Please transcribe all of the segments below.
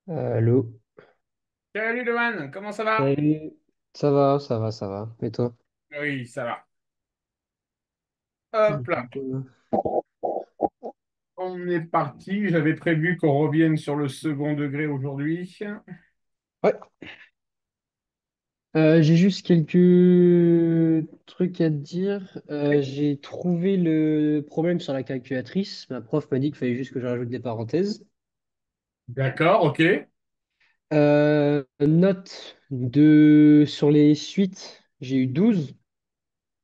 Allô? Salut Lohan, comment ça va? Salut. Ça va, ça va, ça va. Et toi? Oui, ça va. Hop là, Cool. on est parti. J'avais prévu qu'on revienne sur le second degré aujourd'hui. Ouais. J'ai juste quelques trucs à te dire. J'ai trouvé le problème sur la calculatrice. Ma prof m'a dit qu'il fallait juste que je rajoute des parenthèses. D'accord, ok. Note sur les suites, j'ai eu 12,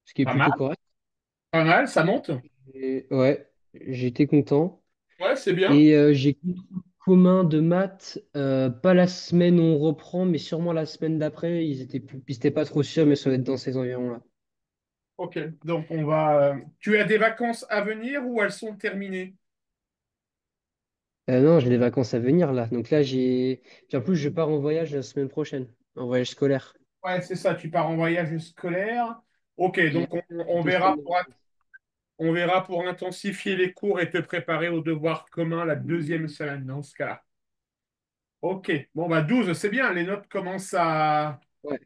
ce qui est Pas mal, plutôt correct. pas mal, ça monte. Et ouais, j'étais content. Ouais, c'est bien. Et j'ai contrôle commun de maths, pas la semaine où on reprend, mais sûrement la semaine d'après. Ils étaient pas trop sûrs, mais ça va être dans ces environs-là. Ok, donc on va. Tu as des vacances à venir ou elles sont terminées? Non, j'ai des vacances à venir là. Donc là, Puis en plus, je pars en voyage la semaine prochaine, en voyage scolaire. Ouais, c'est ça, tu pars en voyage scolaire. Ok, Il y a donc on quelques semaines verra de pour, vacances. on verra pour intensifier les cours et te préparer aux devoirs communs la deuxième semaine dans ce cas-là. Ok, bon bah 12, c'est bien, Ouais.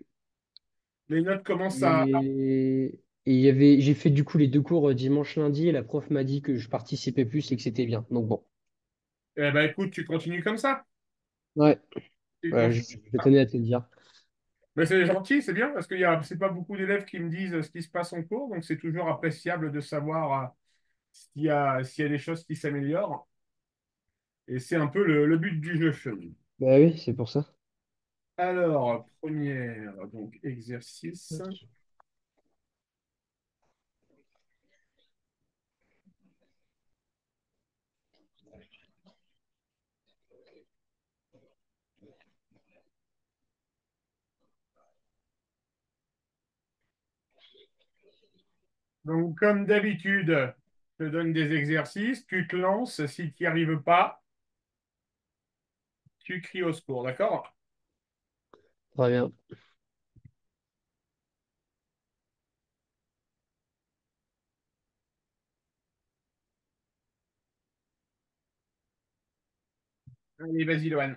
les notes commencent à. Et j'ai fait du coup les deux cours dimanche, lundi, et la prof m'a dit que je participais plus et que c'était bien. Donc bon. Eh ben écoute, tu continues comme ça. Ouais, Tu ouais, continues je comme ça. tenais à te le dire. Mais c'est gentil, c'est bien, parce c'est pas beaucoup d'élèves qui me disent ce qui se passe en cours, donc c'est toujours appréciable de savoir s'il y a des choses qui s'améliorent. Et c'est un peu le but du jeu. Bah oui, c'est pour ça. Alors, première, donc exercice. Donc, comme d'habitude, je te donne des exercices, tu te lances, si tu n'y arrives pas, tu cries au secours, d'accord? Très bien. Allez, vas-y, Lohan.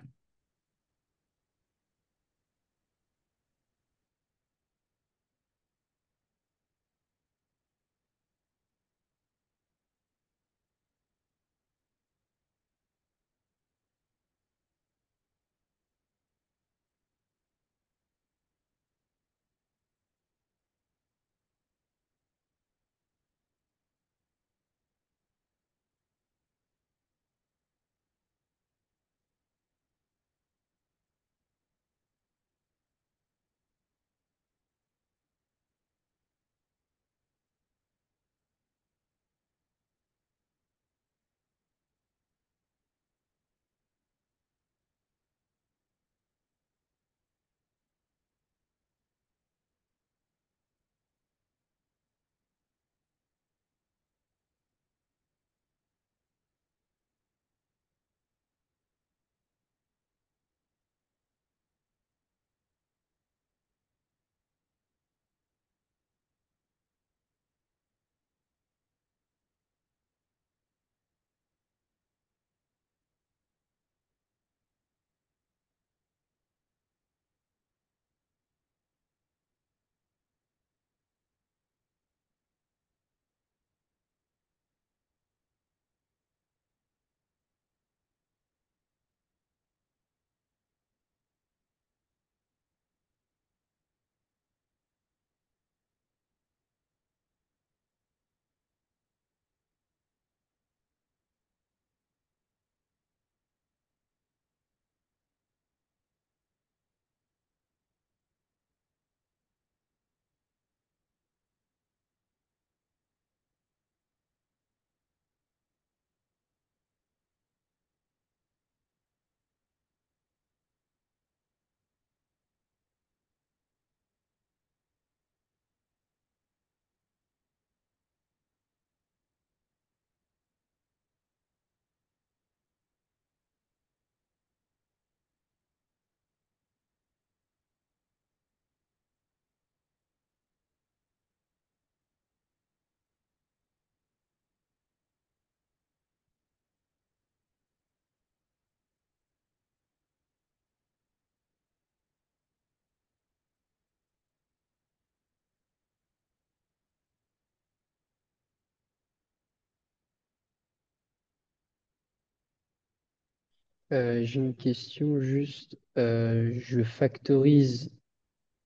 J'ai une question juste. Je factorise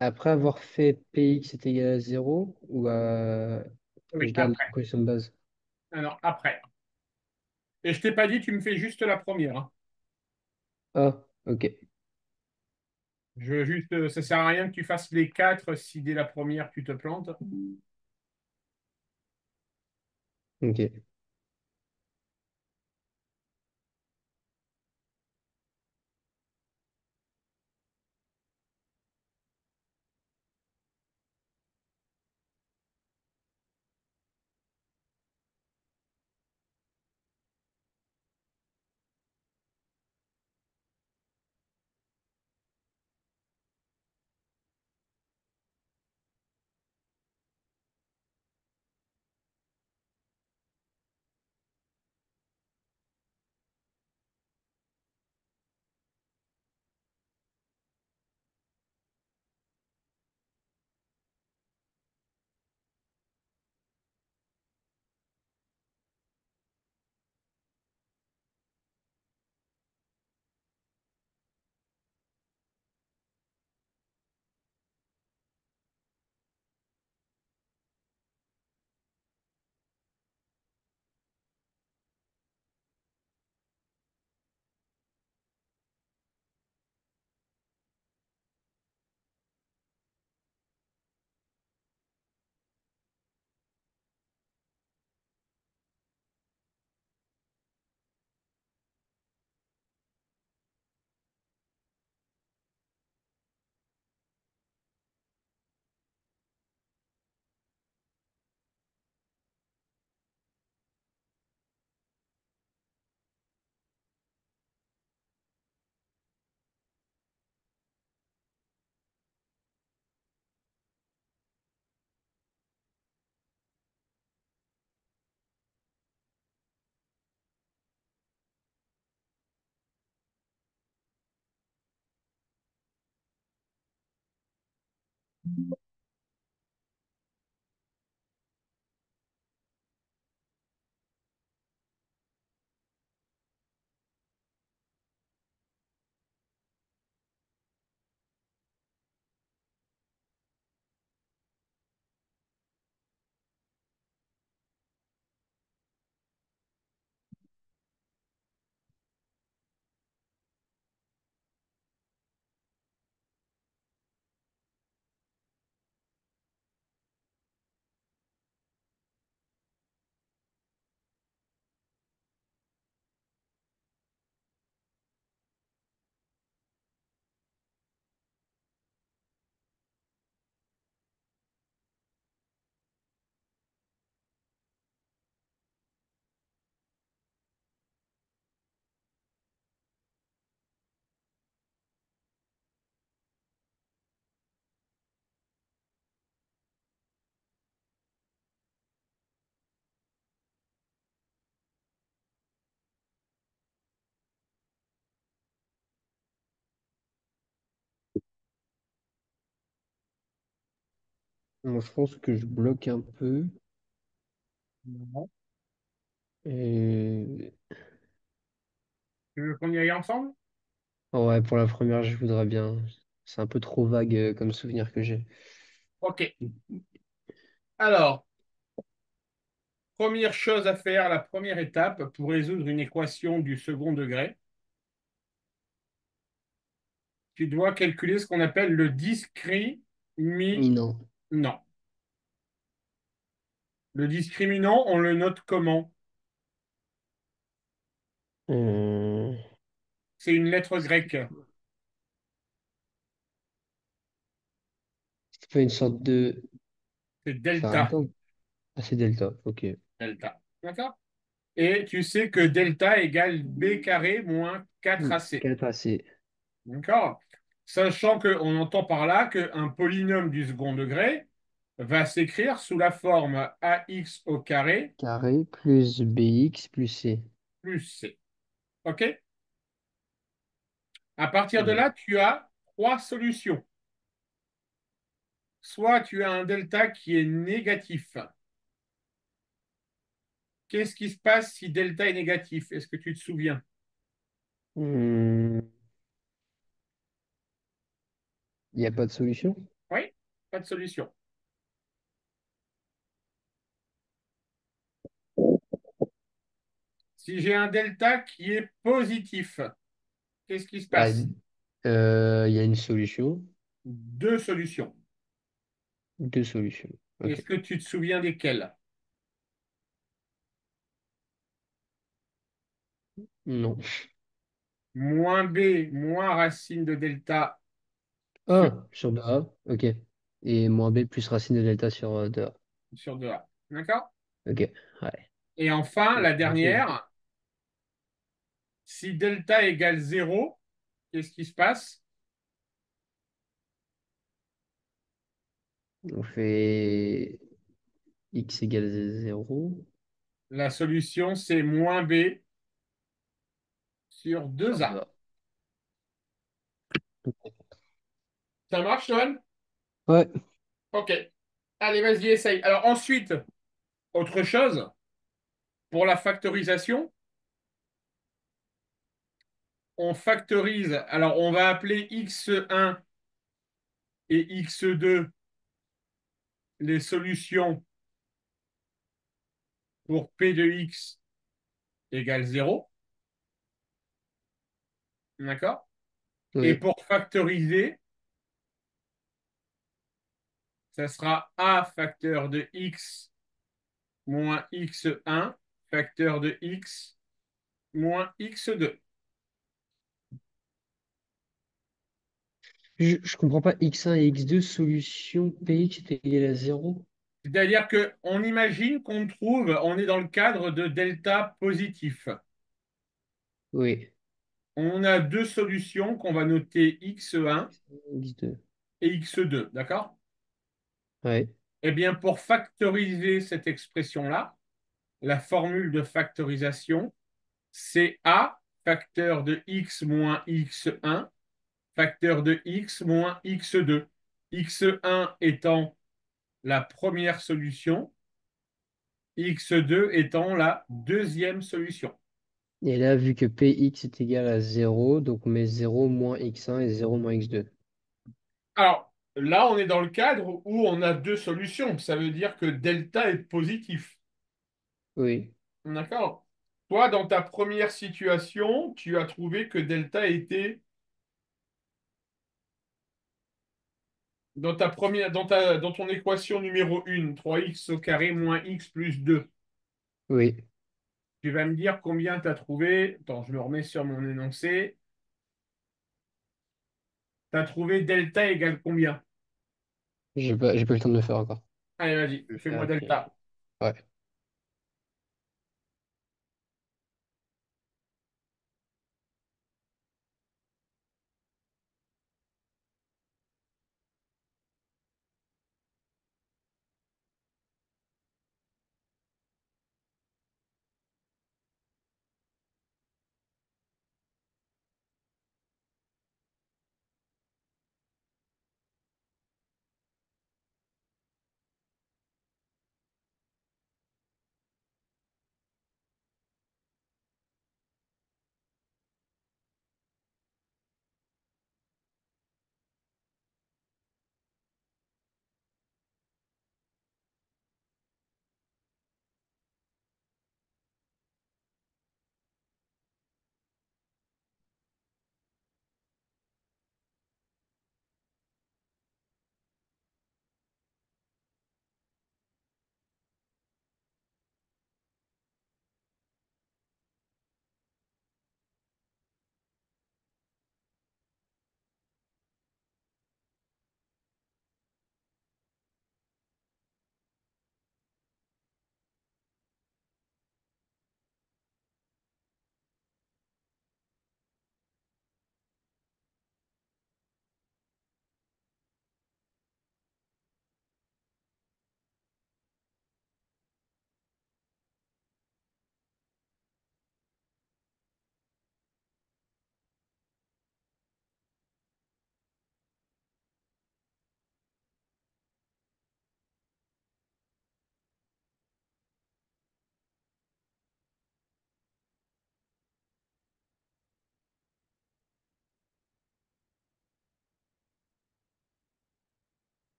après avoir fait px est égal à 0 ou Oui, je garde après. l'équation de base? Alors, après. Et je t'ai pas dit, tu me fais juste la première, hein. Ah, ok. Je veux juste, ça sert à rien que tu fasses les quatre si dès la première tu te plantes. Ok. Moi, je pense que je bloque un peu. Non. Et... Tu veux qu'on y aille ensemble? Ouais, pour la première, je voudrais bien. C'est un peu trop vague comme souvenir que j'ai. Ok. Alors, première chose à faire, la première étape pour résoudre une équation du second degré, tu dois calculer ce qu'on appelle le discriminant. Minant. Le discriminant, on le note comment? Euh, C'est une lettre grecque. C'est pas une sorte de C'est delta. Fahrenheit. Ah, c'est delta. Ok. Delta. D'accord? Et tu sais que delta égale b carré moins 4ac. Quel passé? D'accord? Sachant qu'on entend par là qu'un polynôme du second degré va s'écrire sous la forme ax au carré Carré plus bx plus c. plus c. OK? À partir de Ouais. là, tu as trois solutions. Soit tu as un delta qui est négatif. Qu'est-ce qui se passe si delta est négatif? Est-ce que tu te souviens? Il n'y a pas de solution? Oui, pas de solution. Si j'ai un delta qui est positif, qu'est-ce qui se Ah, passe? il y a une solution, Deux solutions. deux solutions. Est-ce Ok. que tu te souviens desquelles? Non. Moins b moins racine de delta sur, 1 sur 2A. Ok. Et moins B plus racine de delta sur 2A. sur 2a. D'accord? Ok. Ouais. Et enfin, Ouais, la c'est facile. dernière, si delta égale zéro, qu'est-ce qui se passe? On fait x égale 0 La solution, c'est moins b sur sur 2a. 2A. Ça marche, Johan? Ouais. Ok. Allez, vas-y, essaye. Alors ensuite, autre chose, pour la factorisation, on factorise. Alors, on va appeler x1 et x2 les solutions pour p de x égale zéro. D'accord? Et Oui. pour factoriser, ça sera a facteur de x moins x1 facteur de x moins x2. Je comprends pas x1 et x2, solution px est égal à 0. C'est-à-dire qu'on imagine qu'on trouve, on est dans le cadre de delta positif. Oui. On a deux solutions qu'on va noter x1 X2. et x2, d'accord? Ouais. Eh bien, pour factoriser cette expression-là, la formule de factorisation, c'est a facteur de x moins x1 facteur de x moins x2. x1 étant la première solution, x2 étant la deuxième solution. Et là, vu que px est égal à 0, donc on met 0 moins x1 et 0 moins x2. Alors, là, on est dans le cadre où on a deux solutions. Ça veut dire que delta est positif. Oui. D'accord? Toi, dans ta première situation, tu as trouvé que delta était dans ton équation numéro 1, 3x au carré moins x plus 2. Oui. Tu vas me dire combien tu as trouvé. Attends, je me remets sur mon énoncé. Tu as trouvé delta égale combien? J'ai pas eu le temps de le faire encore. Allez, vas-y, Je vais le faire fais-moi après. delta. Ouais.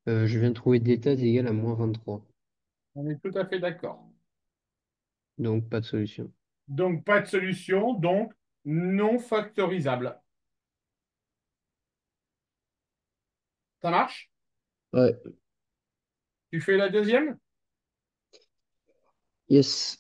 Je viens de trouver d'état égal à -23. On est tout à fait d'accord. Donc pas de solution. Donc, pas de solution, donc non factorisable. Ça marche? Ouais. Tu fais la deuxième? Yes.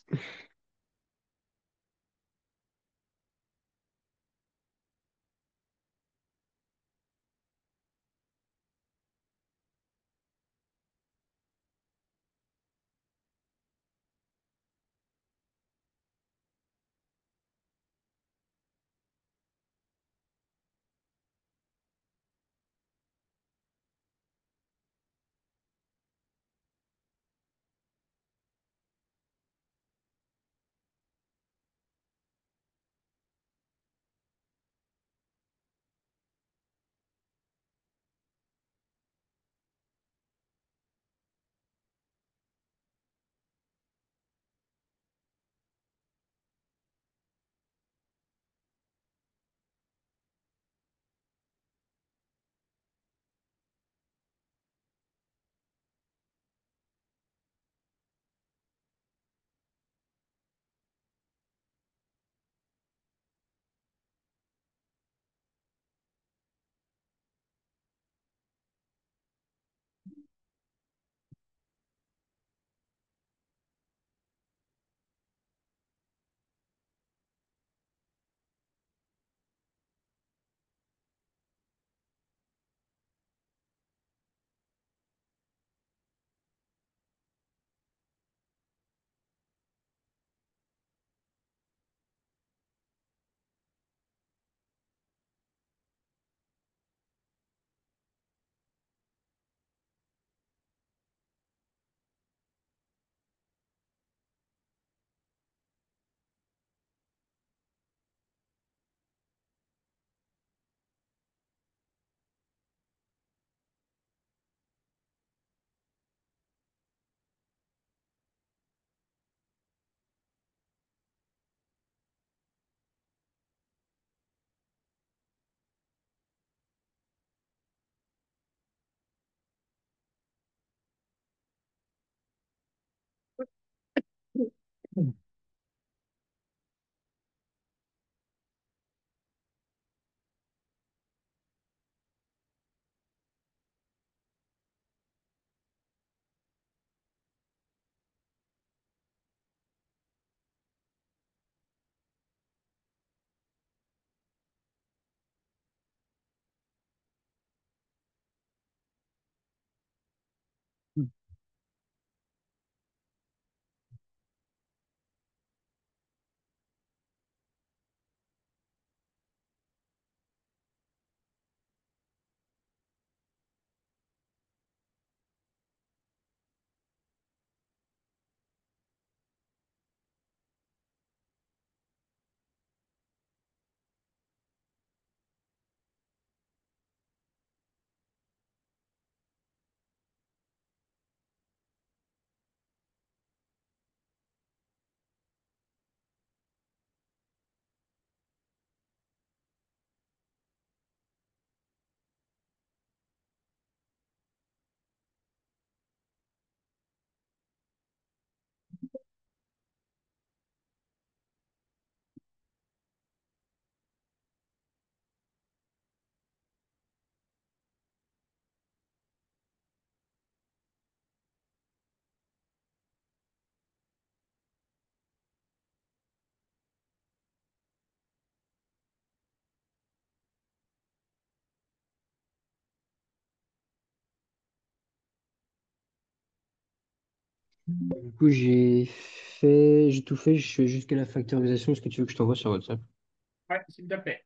Du coup, j'ai tout fait, je suis jusqu'à la factorisation. Est-ce que tu veux que je t'envoie sur WhatsApp? Ouais, s'il te plaît.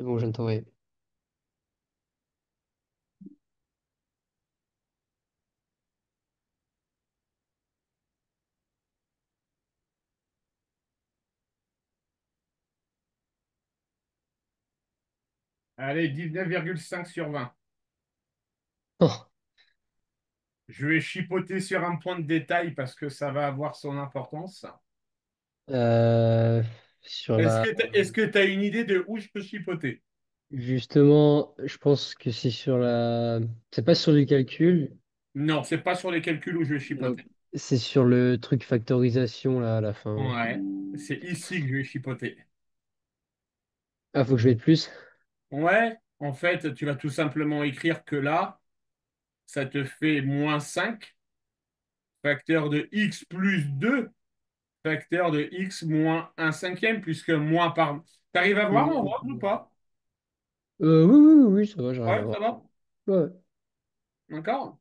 C'est bon, je viens de t'envoyer. Allez, 19,5 sur 20. Oh, Je vais chipoter sur un point de détail parce que ça va avoir son importance. Euh, sur la... Est-ce que tu as une idée de où je peux chipoter? Justement, je pense que c'est sur la... C'est pas sur du calcul, Non, c'est pas sur les calculs où je vais donc chipoter. c'est sur le truc factorisation là à la fin. Ouais, c'est ici que je vais chipoter. Ah, faut que je mette plus? Ouais, en fait, tu vas tout simplement écrire que là, ça te fait moins 5 facteur de x plus 2 facteur de x moins un cinquième, puisque moins par... T'arrives à voir en rose ou pas? Oui, oui, oui, oui, ça va, j'arrive à Ouais, voir. ça va? Ouais, D'accord?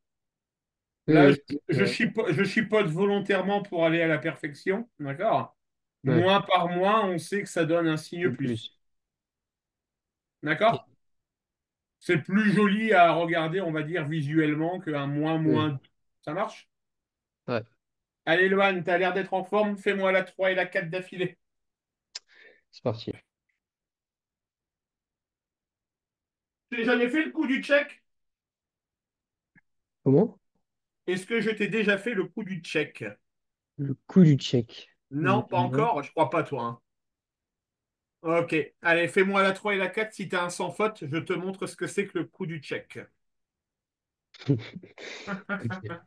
oui, Là, oui, ça va. je chipote volontairement pour aller à la perfection. D'accord? Ouais, Moins par moins, on sait que ça donne un signe c'est plus. plus. Ok, D'accord? C'est plus joli à regarder, on va dire, visuellement qu'un moins oui, moins. Ça marche? ouais, Allez, Loane, t'as l'air d'être en forme. Fais-moi la 3 et la 4 d'affilée. c'est parti. T'as jamais fait le coup du check? Comment? Est-ce que je t'ai déjà fait le coup du check? Le coût du check. Non, pas Non. encore. Je crois pas, toi, hein. Ok. Allez, fais-moi la 3 et la 4. Si t'as un sans faute, je te montre ce que c'est que le coup du check. Ok.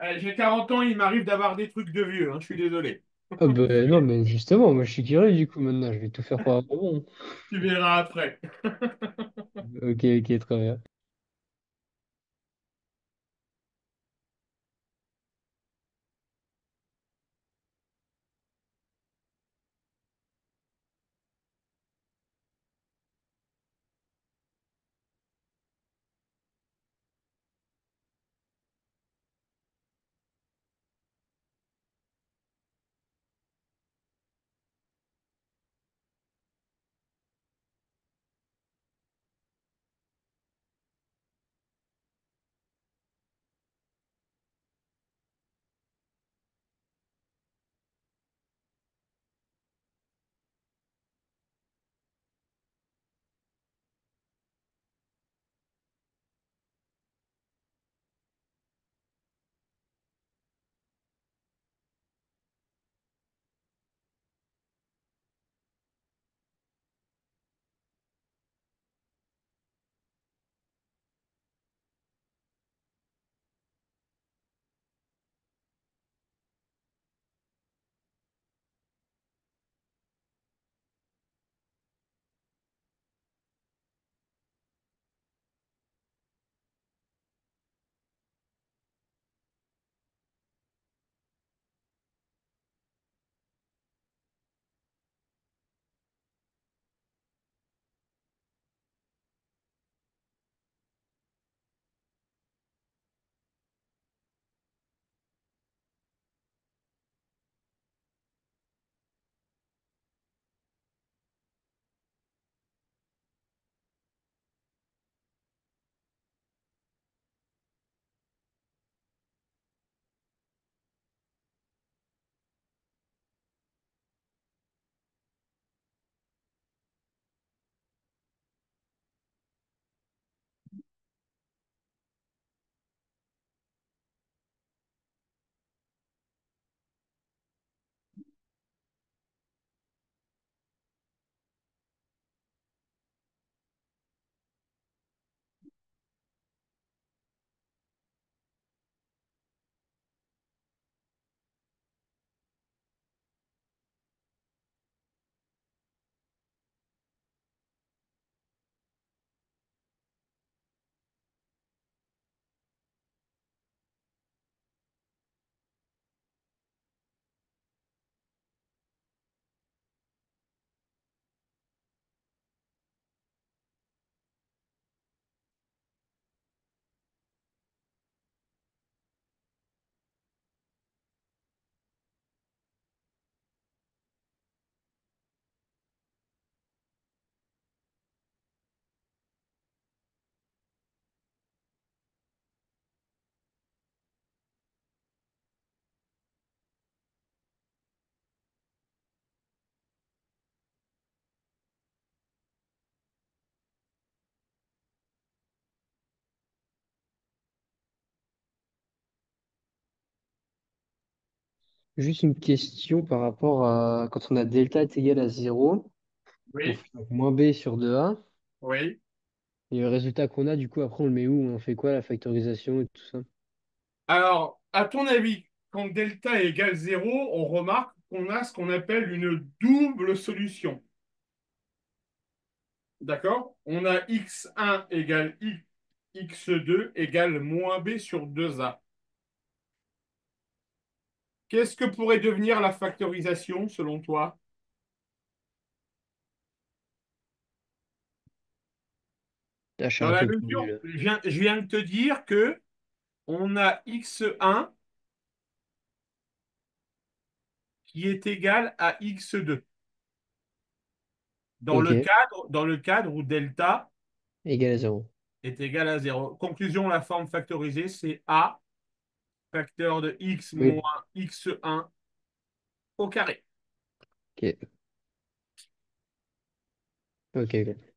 Allez, j'ai 40 ans, il m'arrive d'avoir des trucs de vieux, hein, je suis désolé. Ah bah non, mais justement, moi je suis curieux du coup maintenant, je vais tout faire pour avoir bon. Tu verras après. Ok, ok, très bien. Juste une question par rapport à quand on a delta est égal à zéro, on Oui, fait donc moins b sur 2a. oui. Et le résultat qu'on a, du coup, après, on le met où? On fait quoi, la factorisation et tout ça? Alors, à ton avis, quand delta égale zéro, on remarque qu'on a ce qu'on appelle une double solution. D'accord? On a x1 égale x2 égale moins b sur 2a. Qu'est-ce que pourrait devenir la factorisation selon toi? Là, je suis Dans un la peu mesure, perdu, je viens de te dire que on a x1 qui est égal à x2 là. Ok, dans le cadre où delta égal à zéro. est égal à zéro. Conclusion, la forme factorisée, c'est a facteur de x moins Oui, x1 au carré. ok, ok, ok.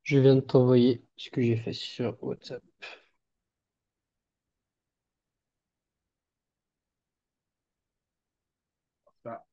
Je viens de t'envoyer ce que j'ai fait sur WhatsApp. Ça.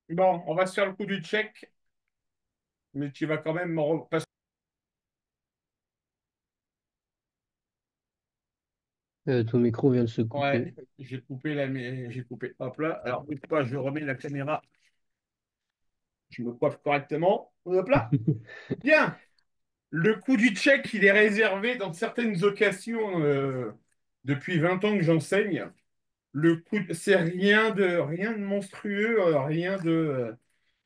Bon, on va se faire le coup du check, mais tu vas quand même passer. Ton micro vient de se Ouais, couper. j'ai coupé. Hop là. Alors, bouge pas, je remets la caméra. Je me coiffe correctement. Hop là. Bien. Le coup du check, il est réservé dans certaines occasions. Depuis 20 ans que j'enseigne. C'est rien de monstrueux, rien de,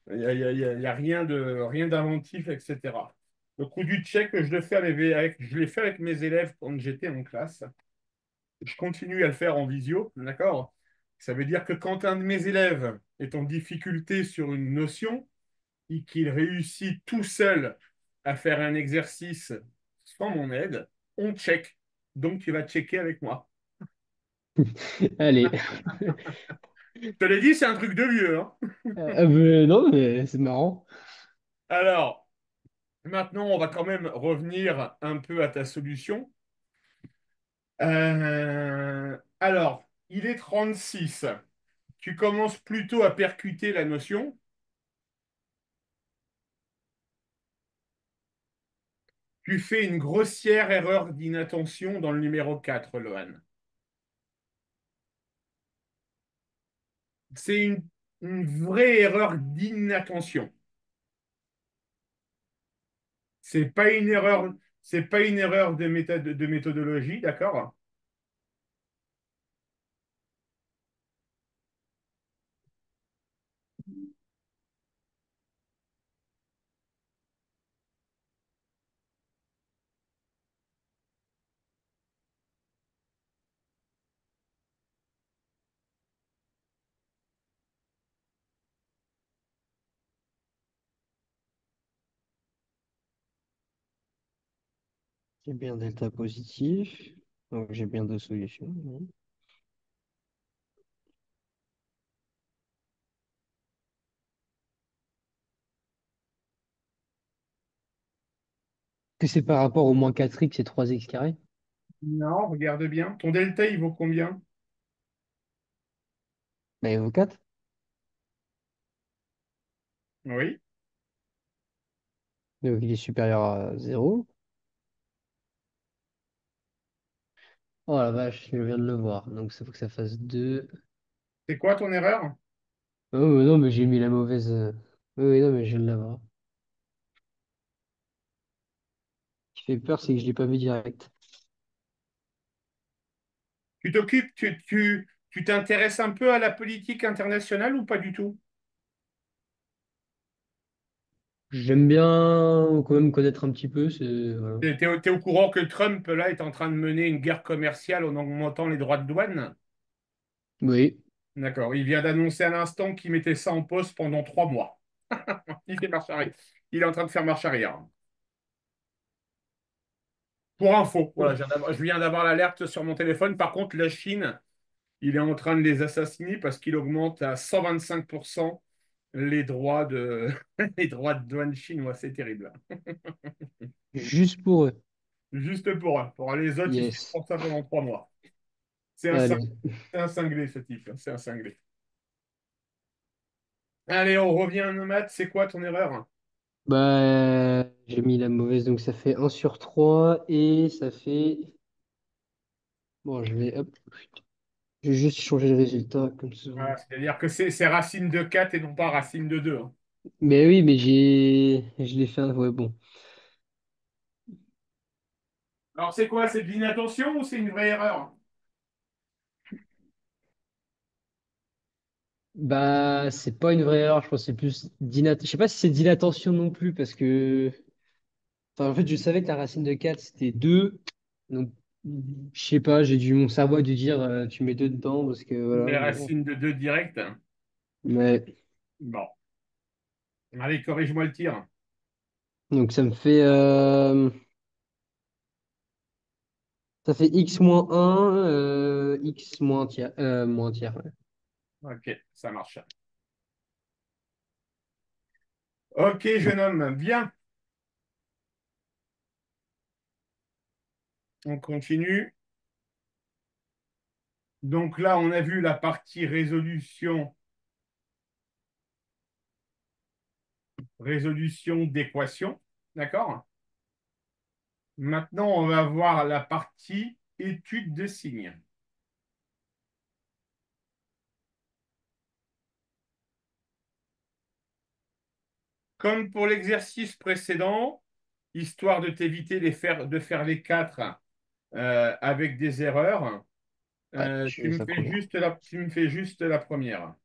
y a rien d'inventif, etc. Le coup du check, je l'ai fait avec mes élèves quand j'étais en classe. Je continue à le faire en visio, d'accord? Ça veut dire que quand un de mes élèves est en difficulté sur une notion et qu'il réussit tout seul à faire un exercice sans mon aide, on check. Donc, tu vas checker avec moi. Allez. Je te l'ai dit, c'est un truc de vieux, hein. Non, mais c'est marrant. Alors, maintenant, on va quand même revenir un peu à ta solution. Alors, il est 36. Tu commences plutôt à percuter la notion. Tu fais une grossière erreur d'inattention dans le numéro 4, Lohan. C'est une vraie erreur d'inattention. C'est pas une erreur, c'est pas une erreur de méthodologie, d'accord? J'ai bien delta positif. Donc j'ai bien deux solutions. Oui. Que c'est par rapport au moins 4x et 3x carré? Non, regarde bien. Ton delta, il vaut combien? Bah, il vaut 4. Oui. Donc il est supérieur à 0. Oh la vache, je viens de le voir. Donc ça faut que ça fasse 2. C'est quoi ton erreur? Oh non, mais j'ai mis la mauvaise. Oui, oui, non, mais je viens de l'avoir. Ce qui fait peur, c'est que je l'ai pas vu direct. Tu t'occupes, tu t'intéresses un peu à la politique internationale ou pas du tout? J'aime bien quand même connaître un petit peu. Voilà. T'es au courant que Trump, là, est en train de mener une guerre commerciale en augmentant les droits de douane? Oui, D'accord. Il vient d'annoncer à l'instant qu'il mettait ça en pause pendant 3 mois. Il fait marche arrière. Il est en train de faire marche arrière. Pour info, voilà, je viens d'avoir l'alerte sur mon téléphone. Par contre, la Chine, il est en train de les assassiner parce qu'il augmente à 125% les droits de, les droits de douane chinois. C'est terrible. juste pour eux. Juste pour eux. Pour les autres, ils Yes. supportent ça pendant 3 mois. C'est un, cin- Allez. c'est un cinglé, ce type. C'est un cinglé. Allez, on revient à nos maths. C'est quoi ton erreur? Bah, j'ai mis la mauvaise, donc ça fait 1/3 et ça fait. Bon, je vais. Hop. Je vais juste changer le résultat comme ça. Voilà, c'est-à-dire que c'est racine de 4 et non pas racine de 2. Mais oui, mais j'ai. Je l'ai fait. Ouais, bon. Alors, c'est quoi? C'est de l'inattention ou c'est une vraie erreur? Bah, c'est pas une vraie erreur, je pense que c'est plus d'inattention. Je sais pas si c'est d'inattention non plus, parce que. Enfin, en fait, je savais que la racine de 4 c'était 2. Donc, je sais pas, mon cerveau a dû dire tu mets 2 dedans, parce que voilà. Les Mais bon. racines de 2 directes. Mais, Bon. Allez, corrige-moi le tir. donc, ça fait x moins un x moins tiers, moins tiers, ouais. Ok, ça marche. Ok, jeune homme, bien. On continue. Donc là, on a vu la partie résolution d'équation. D'accord? Maintenant, on va voir la partie étude de signes. Comme pour l'exercice précédent, histoire de t'éviter de faire les quatre avec des erreurs, Ouais, je fais la première. tu me fais juste la première.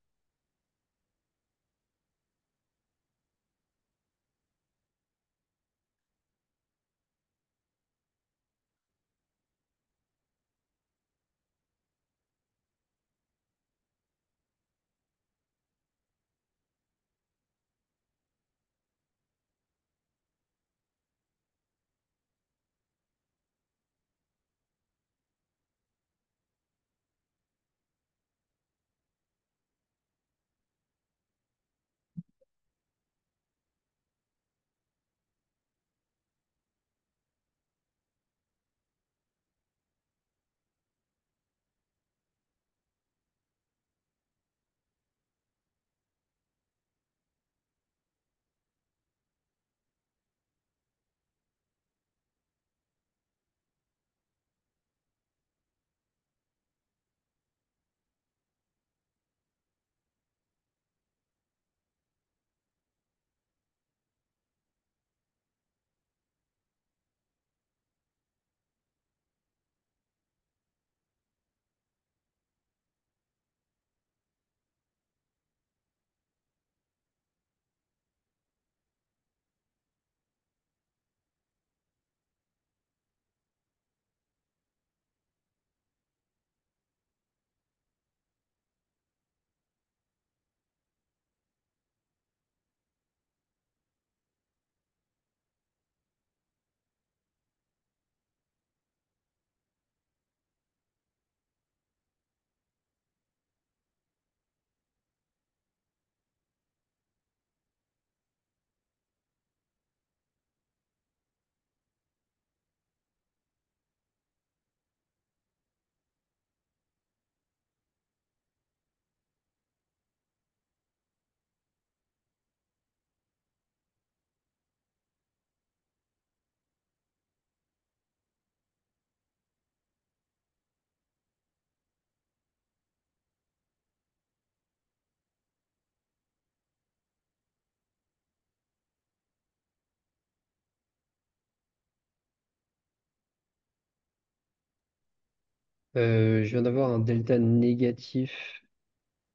Je viens d'avoir un delta négatif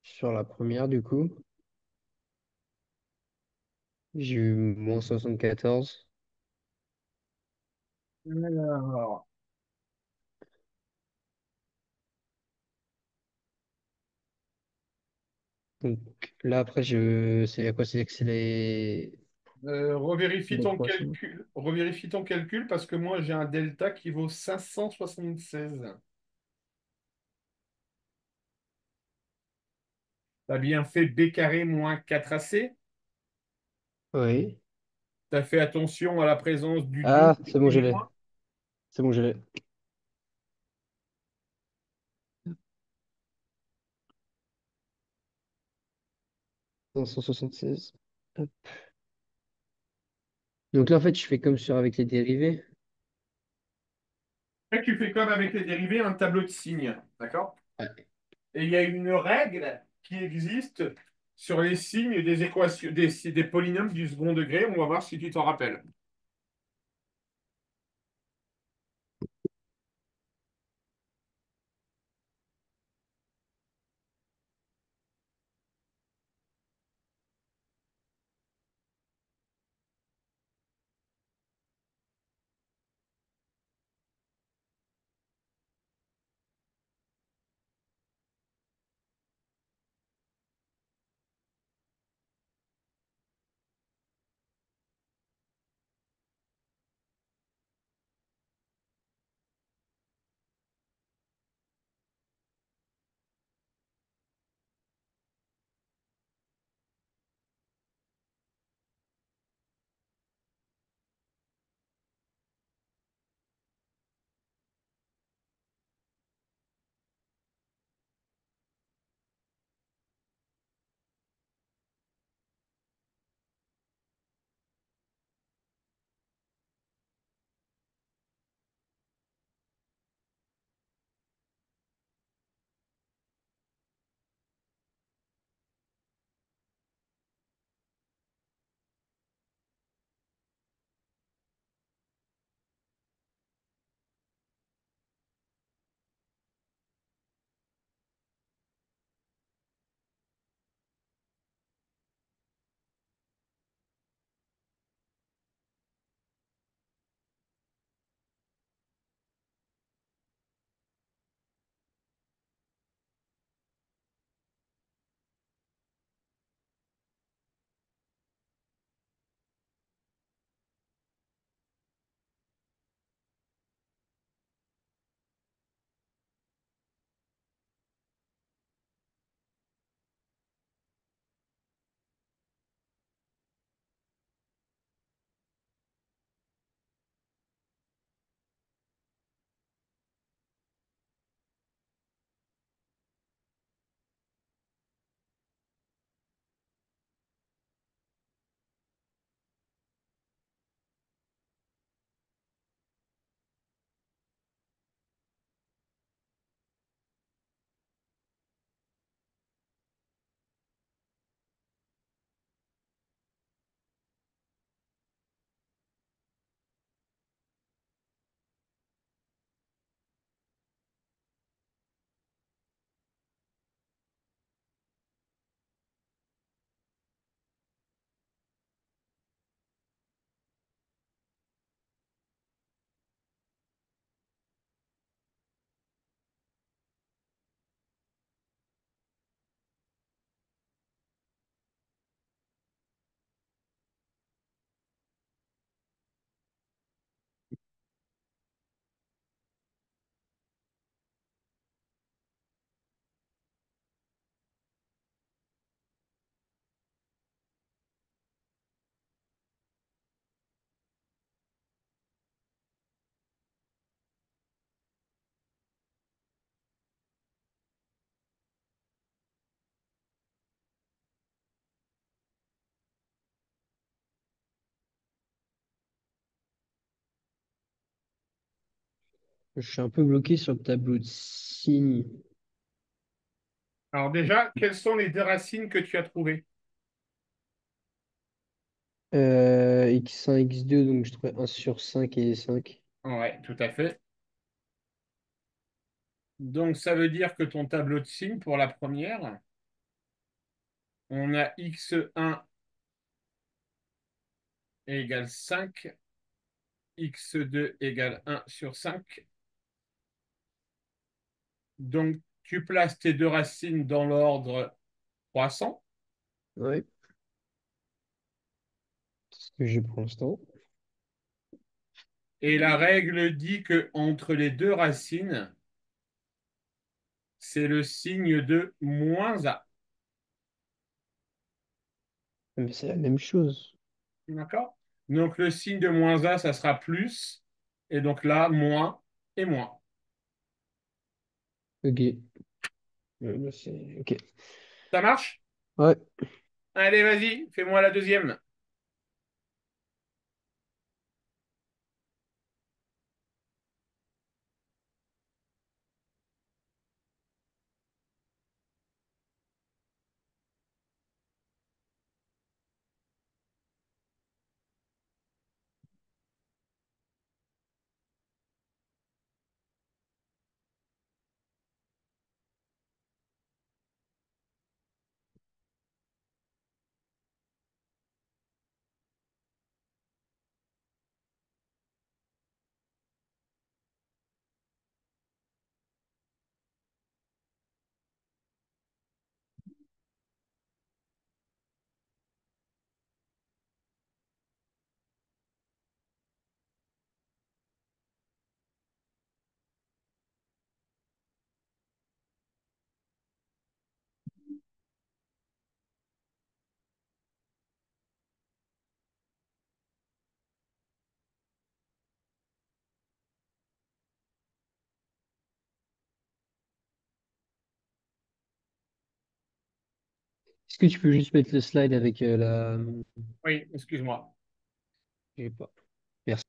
sur la première, du coup. J'ai eu moins 74. Alors, Donc là, après, c'est à quoi? C'est l'équation. revérifie ton calcul parce que moi j'ai un delta qui vaut 576. Tu as bien fait b carré moins 4ac. Oui. Tu as fait attention à la présence du 2 Ah, et c'est bon, du je l'ai. moins. C'est bon, je l'ai. 576. Hop. Donc là, en fait, je fais comme sur avec les dérivés. Et tu fais comme avec les dérivés un tableau de signes. D'accord? Ouais. Et il y a une règle qui existe sur les signes des équations, des polynômes du second degré. On va voir si tu t'en rappelles. Je suis un peu bloqué sur le tableau de signes. Alors déjà, quelles sont les deux racines que tu as trouvées? X1, X2, donc je trouvais 1 sur 5 et 5. Ouais, tout à fait. Donc ça veut dire que ton tableau de signes pour la première, on a x1 égale 5, x2 égale 1 sur 5. Donc tu places tes deux racines dans l'ordre croissant. Ouais, c'est ce que j'ai pour l'instant. Et la règle dit que entre les deux racines, c'est le signe de moins a. Mais c'est la même chose. D'accord? Donc le signe de moins a, ça sera plus. Et donc là, moins et moins. Ok. Ok. Ça marche? Ouais. Allez, vas-y, fais-moi la deuxième. Est-ce que tu peux juste mettre le slide avec la... Oui, excuse-moi. J'ai pas. Merci.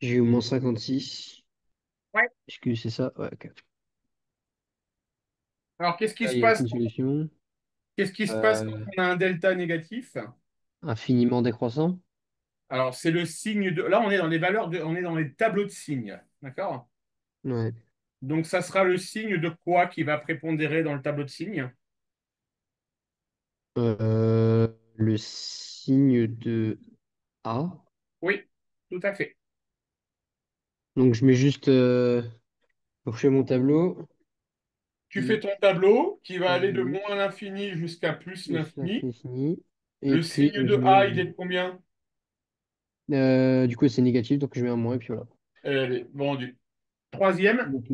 J'ai eu moins 56. Ouais. Est-ce que c'est ça? Ouais, ok. Alors, Là, il n'y a aucune solution. qu'est-ce qui se passe quand Euh, on a un delta négatif? Infiniment décroissant. Alors, c'est le signe de. Là, on est dans les valeurs on est dans les tableaux de signes. D'accord? Ouais. Donc, ça sera le signe de quoi qui va prépondérer dans le tableau de signes? Le signe de A. Oui, tout à fait. Donc je mets juste pour faire mon tableau. Tu fais I ton tableau qui va aller de plus moins l'infini jusqu'à plus plus l'infini. l'infini. Et Le plus, signe donc je de mets A, il est de combien? du coup c'est négatif, donc je mets un moins et puis voilà. Allez, vendu. Troisième. Donc,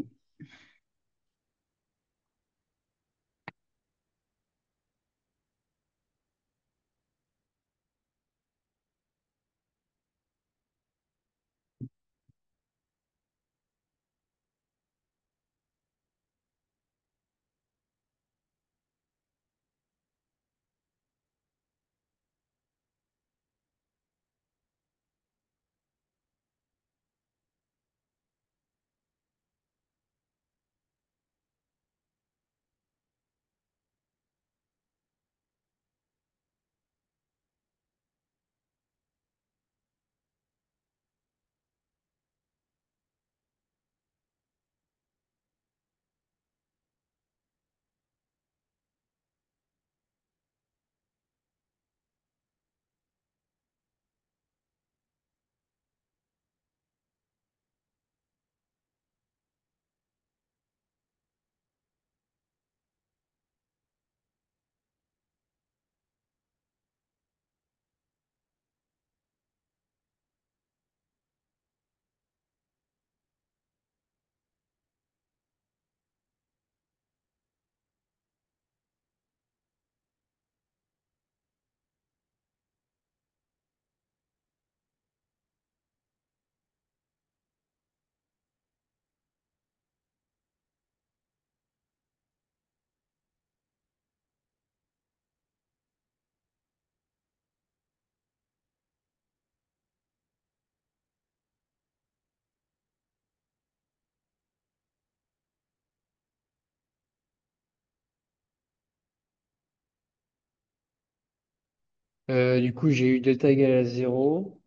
Du coup, j'ai eu delta égale à 0.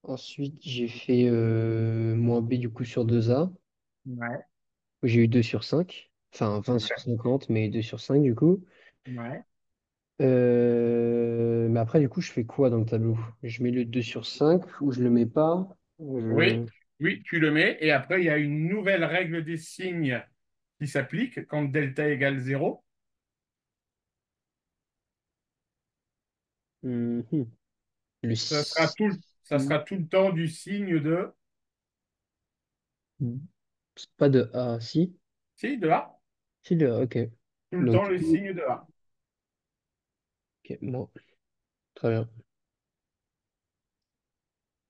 Ensuite, j'ai fait moins b du coup sur 2a. Ouais, J'ai eu 2 sur 5. Enfin, 20 sur 50, mais 2 sur 5 du coup. ouais. Mais après, du coup, je fais quoi dans le tableau? Je mets le 2 sur 5 ou je le mets pas? Oui, oui, tu le mets. Et après, il y a une nouvelle règle des signes qui s'applique quand delta égale 0. Mhm. Le Ça sera 6. ça sera tout le temps du signe de... C'est pas de A, si? Si, de A. Si, de A, ok. Tout le Donc, temps du le coup, signe de A. ok, bon, très bien.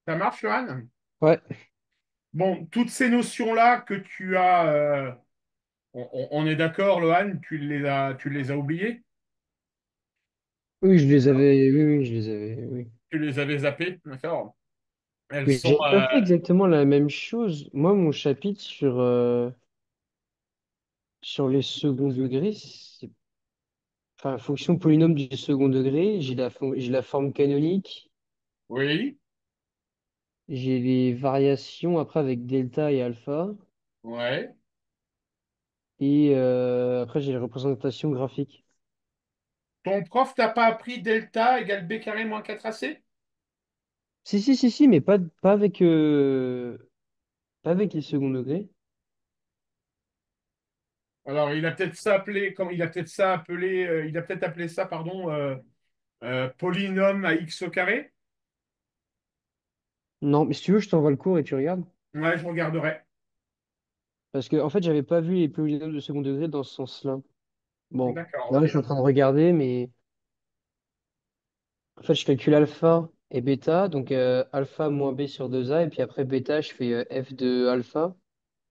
Ça marche, Johan? Ouais, Bon, toutes ces notions-là que tu as, on est d'accord, Lohan, tu les as oubliées? oui, je les avais, oui, oui, je les avais, oui. Tu les avais zappées, d'accord? Elles Mais sont, j'ai pas fait exactement la même chose. Moi, mon chapitre sur les seconds degrés, c'est, enfin, fonction polynôme du second degré, j'ai la forme canonique, oui, j'ai les variations après avec delta et alpha, ouais. et après, j'ai les représentations graphiques. Ton prof t'a pas appris delta égale b carré moins 4ac? Si, si, si, si, mais pas avec les seconds degrés. Alors, il a peut-être ça appelé, comme il a peut-être ça appelé, il a peut-être appelé ça, pardon, polynôme à x au carré. Non, mais si tu veux, je t'envoie le cours et tu regardes. Ouais, je regarderai. Parce que, en fait, j'avais pas vu les polynômes de second degré dans ce sens-là. Bon, D'accord, là, je ok. suis en train de regarder, mais en fait, je calcule alpha et bêta. Donc, alpha moins b sur 2a. Et puis après, bêta, je fais f de alpha.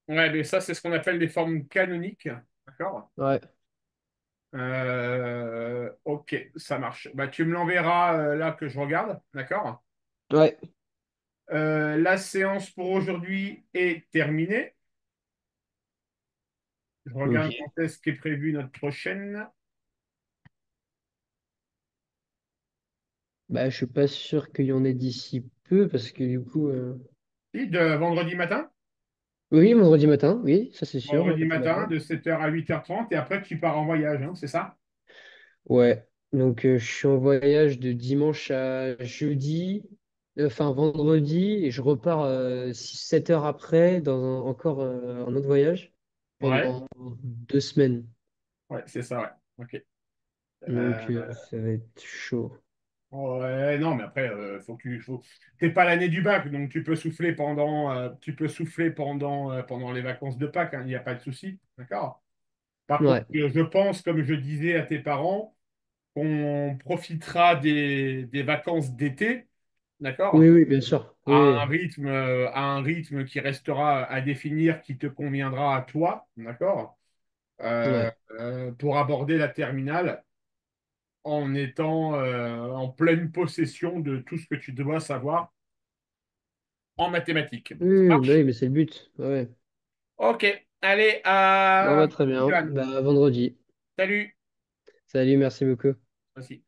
Ouais, mais ça, c'est ce qu'on appelle des formes canoniques. D'accord? Ouais, Ok, ça marche. Bah, tu me l'enverras là que je regarde. D'accord? ouais, La séance pour aujourd'hui est terminée. Je regarde ok. quand est-ce qu'est prévue notre prochaine. Bah, je suis pas sûr qu'il y en ait d'ici peu, parce que du coup. Si, de vendredi matin. Oui, vendredi matin, oui, ça c'est sûr, Vendredi vendredi matin, matin. de 7h à 8h30. Et après, tu pars en voyage, hein, c'est ça? Ouais, donc je suis en voyage de dimanche à jeudi, enfin vendredi, et je repars 6-7 heures après dans encore un autre voyage Ouais, pendant 2 semaines. ouais, c'est ça, ouais. Ok. Donc ça va être chaud. Ouais, non, mais après, T'es pas l'année du bac, donc tu peux souffler pendant les vacances de Pâques, hein, il n'y a pas de souci, d'accord? Par contre, Ouais, je pense, comme je disais à tes parents, qu'on profitera des vacances d'été, oui, d'accord? oui, bien sûr. Oui, À un rythme qui restera à définir, qui te conviendra à toi, d'accord? oui. Euh, Ouais. pour aborder la terminale en étant en pleine possession de tout ce que tu dois savoir en mathématiques. Oui, Ça oui, bah oui, marche? mais c'est le but. Ouais. Ok, allez, Bon, à bah, très bien. Johan. Bah, à vendredi. Salut. Salut, merci beaucoup. Merci.